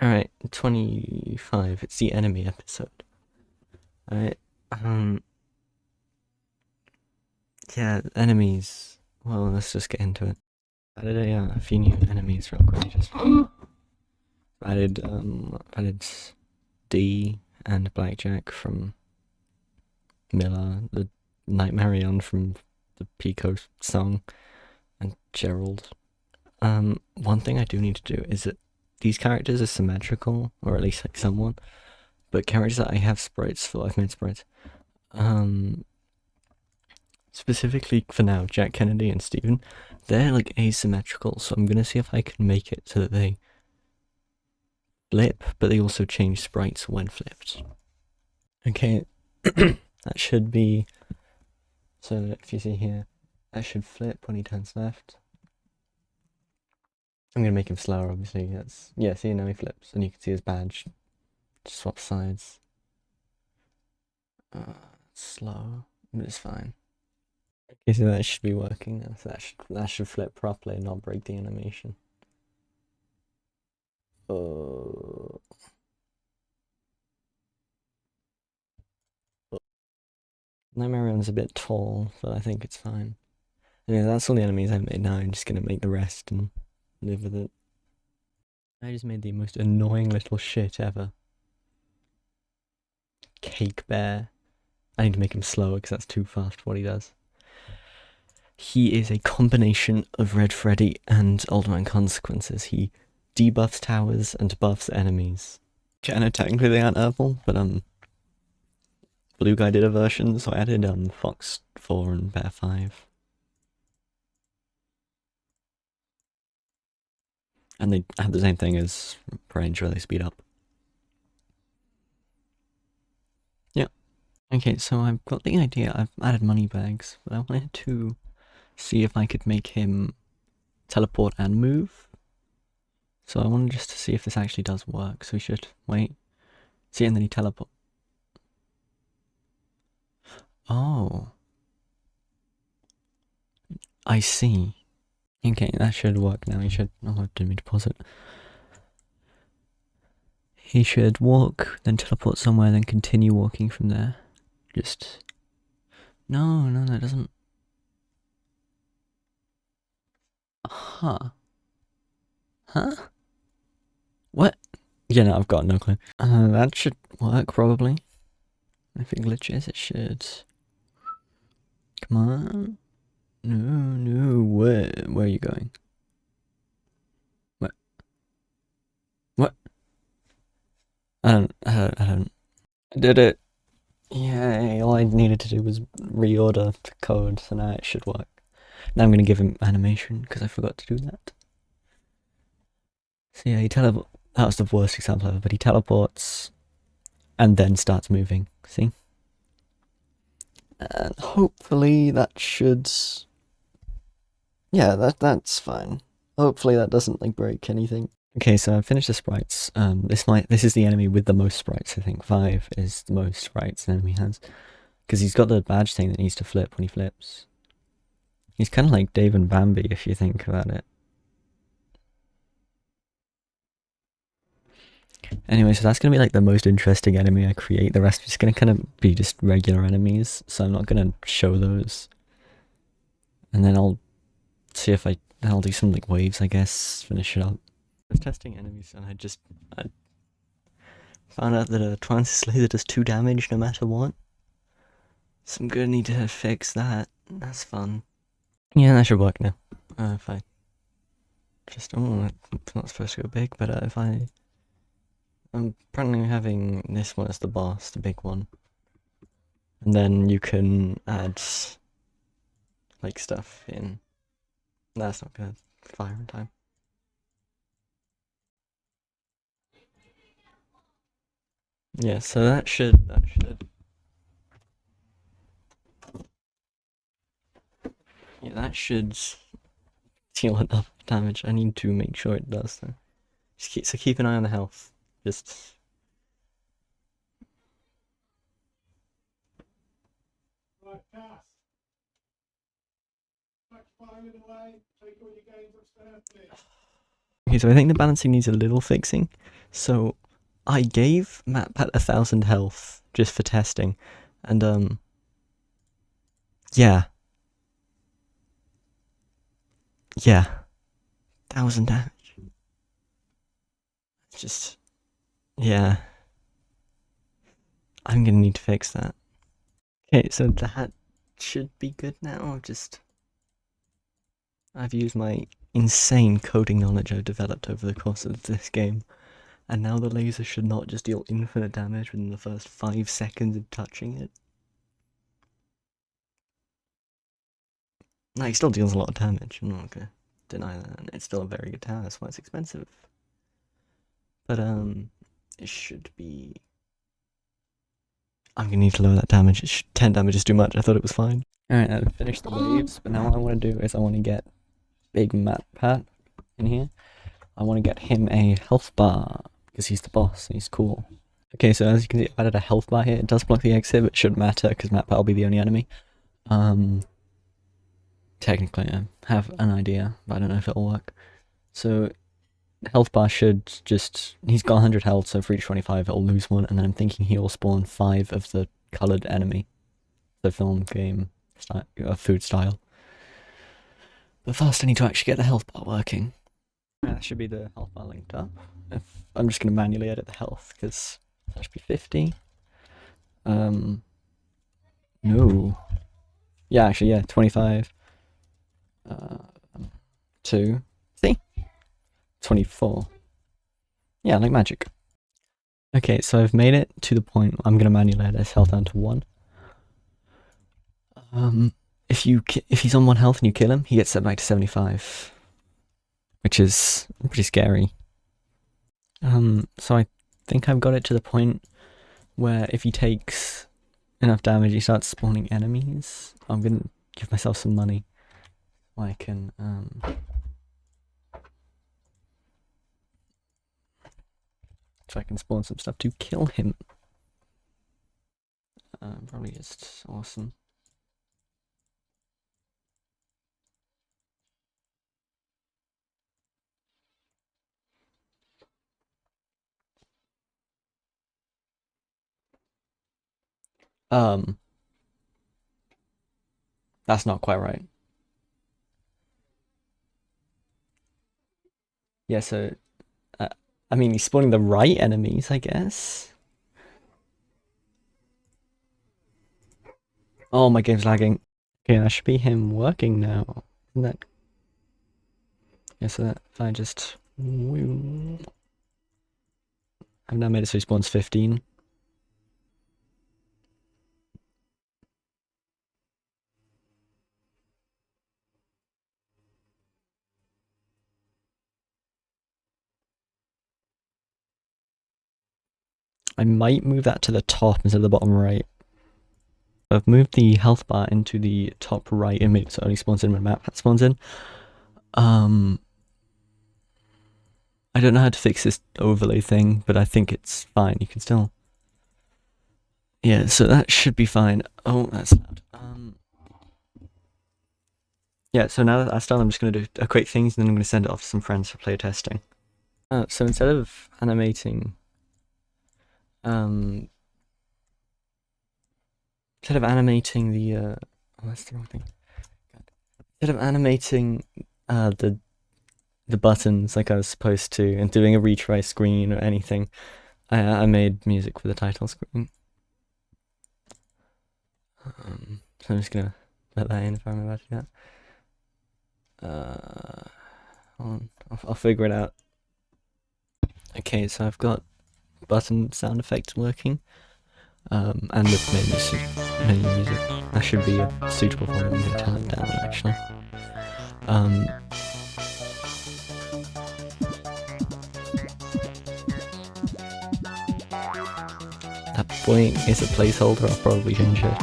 Alright, 25. It's the enemy episode. Alright, yeah, enemies. Well, let's just get into it. Added a few new enemies real quick. Just added D and Blackjack from Miller, the Nightmarion from the Pico song, and Gerald. One thing I do need to do is that these characters are symmetrical, or at least like somewhat, but characters that I have sprites for, I've made sprites. Specifically for now, Jack Kennedy and Steven, they're like asymmetrical, so I'm gonna see if I can make it so that they flip, but they also change sprites when flipped. Okay, that should be, so if you see here, that should flip when he turns left. I'm gonna make him slower, obviously. Yeah, see, now he flips, and you can see his badge swap sides. Slow, but it's fine. Okay, so that should be working now. So that should flip properly and not break the animation. Nightmarion's a bit tall, but I think it's fine. Yeah, that's all the enemies I've made now. I'm just gonna make the rest and live with it. I just made the most annoying little shit ever. Cake Bear. I need to make him slower because that's too fast for what he does. He is a combination of Red Freddy and Old Man Consequences. He debuffs towers and buffs enemies. I know technically they aren't Ourple, but Blue Guy did a version, so I added Fox 4 and Bear 5. And they have the same thing as range where they speed up. Yeah. Okay, so I've got the idea. I've added money bags, but I wanted to see if I could make him teleport and move. So I wanted just to see if this actually does work. So we should wait. See, and then he teleport. Oh. I see. Okay, that should work now. He should. Oh, didn't mean to pause it. He should walk, then teleport somewhere, then continue walking from there. Just. No, it doesn't. Huh. What? Yeah, no, I've got no clue. That should work, probably. If it glitches, it should. Come on. No, where are you going? What? I don't. I did it. Yay, all I needed to do was reorder the code, so now it should work. Now I'm gonna give him animation, because I forgot to do that. So yeah, that was the worst example ever, but he teleports, and then starts moving, see? And hopefully that should... Yeah, that's fine. Hopefully that doesn't, like, break anything. Okay, so I've finished the sprites. This is the enemy with the most sprites, I think. 5 is the most sprites an enemy has. Because he's got the badge thing that needs to flip when he flips. He's kind of like Dave and Bambi, if you think about it. Anyway, so that's going to be like the most interesting enemy I create. The rest is going to kind of be just regular enemies, so I'm not going to show those. And then I'll see if I'll do some like waves, I guess, finish it up. I was testing enemies and I found out that a Transit Laser does 2 damage no matter what. So I'm gonna need to fix that. That's fun. Yeah, that should work now. If I just, it's not supposed to go big, but if I'm apparently having this one as the boss, the big one. And then you can add, like, stuff in. That's not gonna fire in time. Yeah, so that should yeah, that should deal enough damage. I need to make sure it does though. So keep an eye on the health. Just right, Cass. Back firing away. Take all your games upstairs, please. okay, so I think the balancing needs a little fixing. So I gave MatPat 1,000 health just for testing, and yeah, 1,000 damage. Just yeah, I'm gonna need to fix that. Okay, so that should be good now. I've used my insane coding knowledge I've developed over the course of this game, and now the laser should not just deal infinite damage within the first 5 seconds of touching it. No, it still deals a lot of damage, I'm not gonna deny that. It's still a very good tower, that's why it's expensive. But it should be... I'm gonna need to lower that damage. 10 damage is too much, I thought it was fine. Alright, I've finished the waves, but now what I want to do is I want to get Big MatPat in here. I want to get him a health bar, because he's the boss, and he's cool. Okay, so as you can see, I added a health bar here. It does block the exit, but it shouldn't matter, because MatPat will be the only enemy. Technically, I have an idea, but I don't know if it'll work. So, health bar should just... He's got 100 health, so for each 25 it'll lose one, and then I'm thinking he will spawn 5 of the coloured enemy. The film game style, food style. But first I need to actually get the health bar working. That should be the health bar linked up. I'm just going to manually edit the health, because that should be 50. No. Yeah, actually, yeah, 25. 2. See? 24. Yeah, like magic. Okay, so I've made it to the point I'm going to manually edit his health down to 1. If he's on 1 health and you kill him, he gets set back to 75. Which is pretty scary. So I think I've got it to the point where if he takes enough damage, he starts spawning enemies. I'm gonna give myself some money so I can spawn some stuff to kill him. Probably just awesome. That's not quite right. Yeah, so I mean, he's spawning the right enemies, I guess. Oh, my game's lagging. Okay, that should be him working now. Isn't that... Yeah, so that if I just... I've now made it so he spawns 15. I might move that to the top instead of the bottom right. I've moved the health bar into the top right and made it so it only spawns in when MatPat spawns in. I don't know how to fix this overlay thing, but I think it's fine. You can still... Yeah, so that should be fine. Oh, that's loud. Yeah, so now that that's done, I'm just going to do a quick thing, and then I'm going to send it off to some friends for player testing. So instead of animating... the... oh, that's the wrong thing. Instead of animating the buttons like I was supposed to and doing a retry screen or anything, I made music for the title screen. So I'm just gonna let that in if I'm about to do that. I'll figure it out. Okay, so I've got button sound effects working, and the menu music. That should be suitable for me. I'm gonna turn it down actually. That point is a placeholder. I'll probably change it.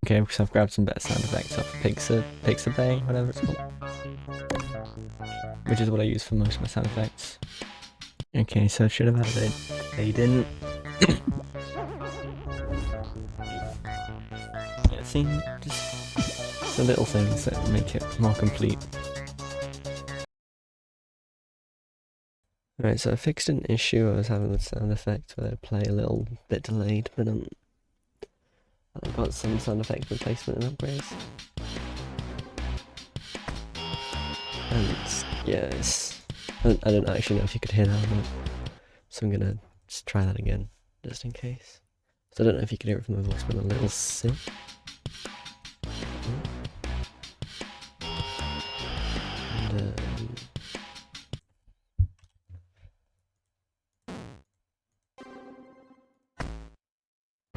Okay, because I've grabbed some better sound effects off Pixabay, whatever it's called, which is what I use for most of my sound effects. Okay, so I should have added it. They didn't. Yeah, see, just the little things that make it more complete. Right, so I fixed an issue I was having with sound effects where they play a little bit delayed, but I got some sound effect replacement and upgrades. And yeah, I don't actually know if you could hear that or not, so I'm gonna just try that again, just in case. So I don't know if you can hear it from my voice, but a little sick. And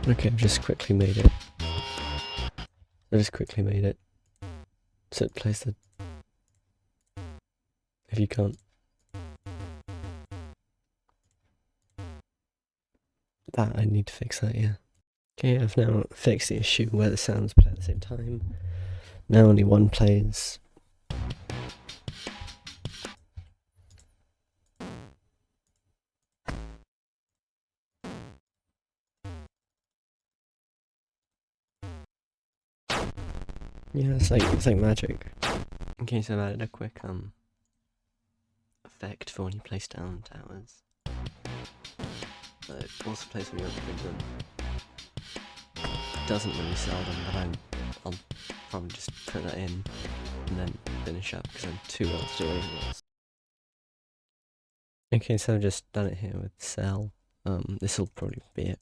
okay, I've just quickly made it. So it plays the... If you can't... That, I need to fix that, yeah. Okay, I've now fixed the issue where the sounds play at the same time. Now only one plays. Yeah, it's like magic. Okay, so I've added a quick effect for when you place down towers. It also plays when you upgrade them. It doesn't when you sell them, but I'll probably just put that in and then finish up because I'm too ill to do anything else. Okay, so I've just done it here with sell. This'll probably be it.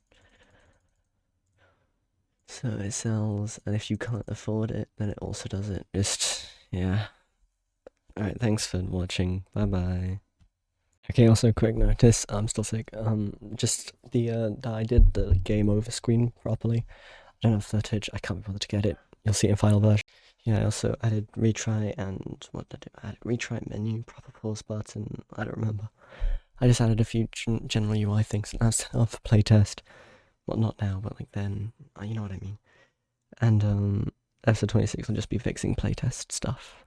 So it sells, and if you can't afford it, then it also does it. Just, yeah. Alright, thanks for watching. Bye bye. Okay, also quick notice, I'm still sick. Just I did the game over screen properly. I don't have footage, I can't be bothered to get it. You'll see it in final version. Yeah, I also added retry and what did I do? I added retry menu, proper pause button, I don't remember. I just added a few general UI things and that's for playtest. Well, not now, but like then, you know what I mean. And episode 26 will just be fixing playtest stuff.